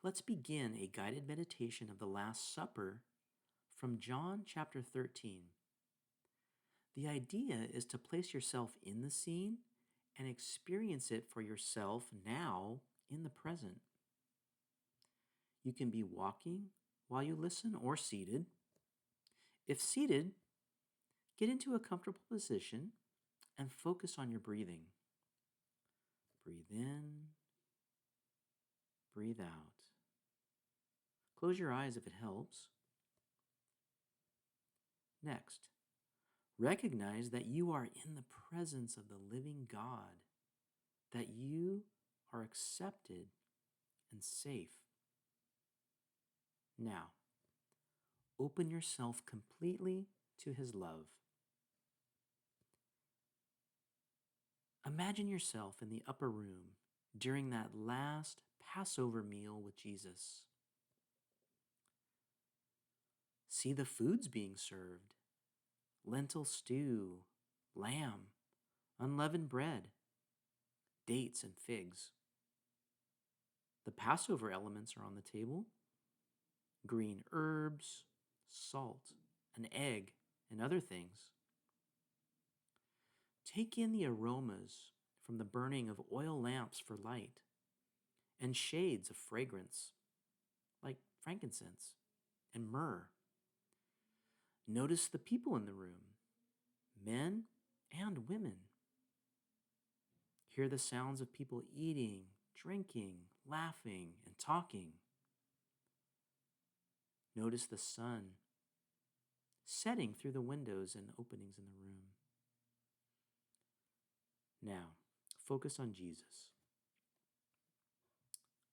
Let's begin a guided meditation of the Last Supper from John chapter 13. The idea is to place yourself in the scene and experience it for yourself now in the present. You can be walking while you listen or seated. If seated, get into a comfortable position and focus on your breathing. Breathe in, breathe out. Close your eyes if it helps. Next, recognize that you are in the presence of the living God, that you are accepted and safe. Now, open yourself completely to His love. Imagine yourself in the upper room during that last Passover meal with Jesus. See the foods being served: lentil stew, lamb, unleavened bread, dates, and figs. The Passover elements are on the table: green herbs, salt, an egg, and other things. Take in the aromas from the burning of oil lamps for light and shades of fragrance like frankincense and myrrh. Notice the people in the room, men and women. Hear the sounds of people eating, drinking, laughing, and talking. Notice the sun setting through the windows and openings in the room. Now, focus on Jesus.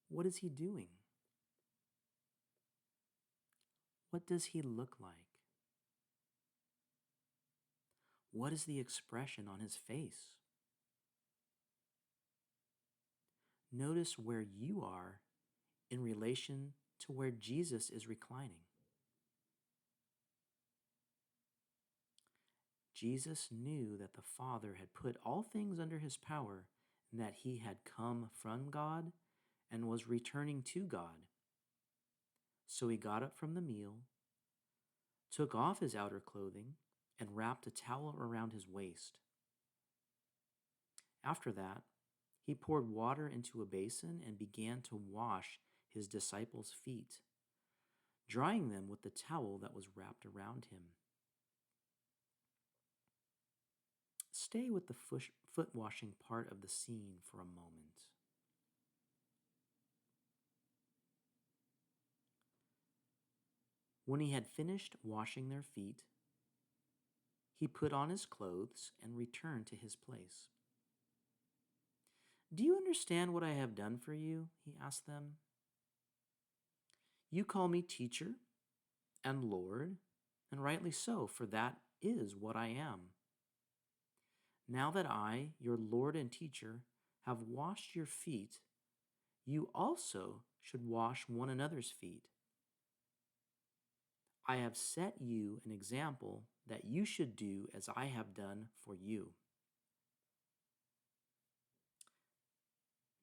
What is He doing? What does He look like? What is the expression on His face? Notice where you are in relation to where Jesus is reclining. Jesus knew that the Father had put all things under His power and that He had come from God and was returning to God. So He got up from the meal, took off His outer clothing, and wrapped a towel around His waist. After that, He poured water into a basin and began to wash His disciples' feet, drying them with the towel that was wrapped around Him. Stay with the foot washing part of the scene for a moment. When He had finished washing their feet, He put on His clothes and returned to His place. "Do you understand what I have done for you?" He asked them. "You call me teacher and Lord, and rightly so, for that is what I am. Now that I, your Lord and teacher, have washed your feet, you also should wash one another's feet. I have set you an example that you should do as I have done for you."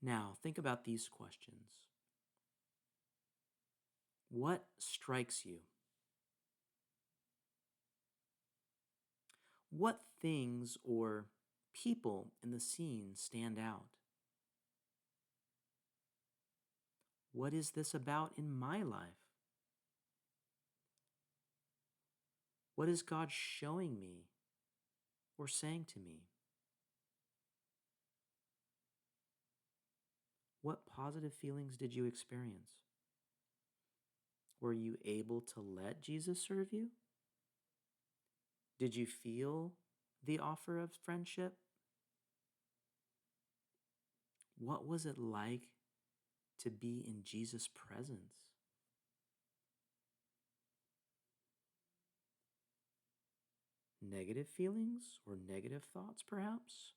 Now, think about these questions. What strikes you? What things or people in the scene stand out? What is this about in my life? What is God showing me or saying to me? What positive feelings did you experience? Were you able to let Jesus serve you? Did you feel the offer of friendship? What was it like to be in Jesus' presence? Negative feelings or negative thoughts, perhaps?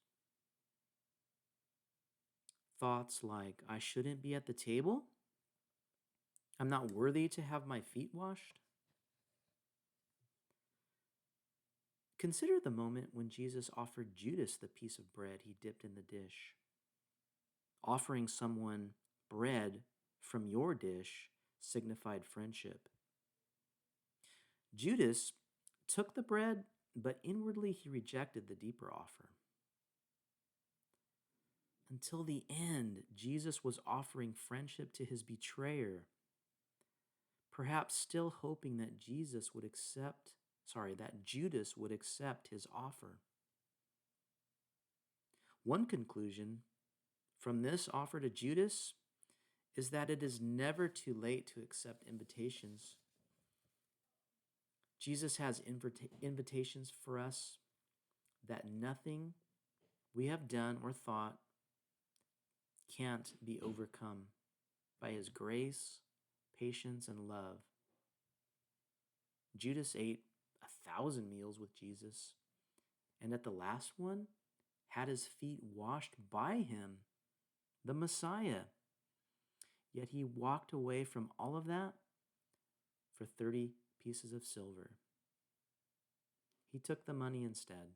Thoughts like, I shouldn't be at the table? I'm not worthy to have my feet washed? Consider the moment when Jesus offered Judas the piece of bread He dipped in the dish. Offering someone bread from your dish signified friendship. Judas took the bread, but inwardly he rejected the deeper offer. Until the end, Jesus was offering friendship to his betrayer, perhaps still hoping that Judas would accept his offer. One conclusion from this offer to Judas is that it is never too late to accept invitations. Jesus has invitations for us that nothing we have done or thought can't be overcome by his grace, patience, and love. Judas ate 1,000 meals with Jesus, and at the last one, had his feet washed by him, the Messiah. Yet he walked away from all of that for 30 pieces of silver. He took the money instead.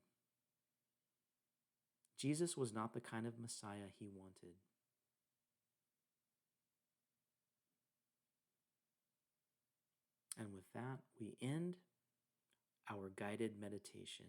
Jesus was not the kind of Messiah he wanted. And with that, we end our guided meditation.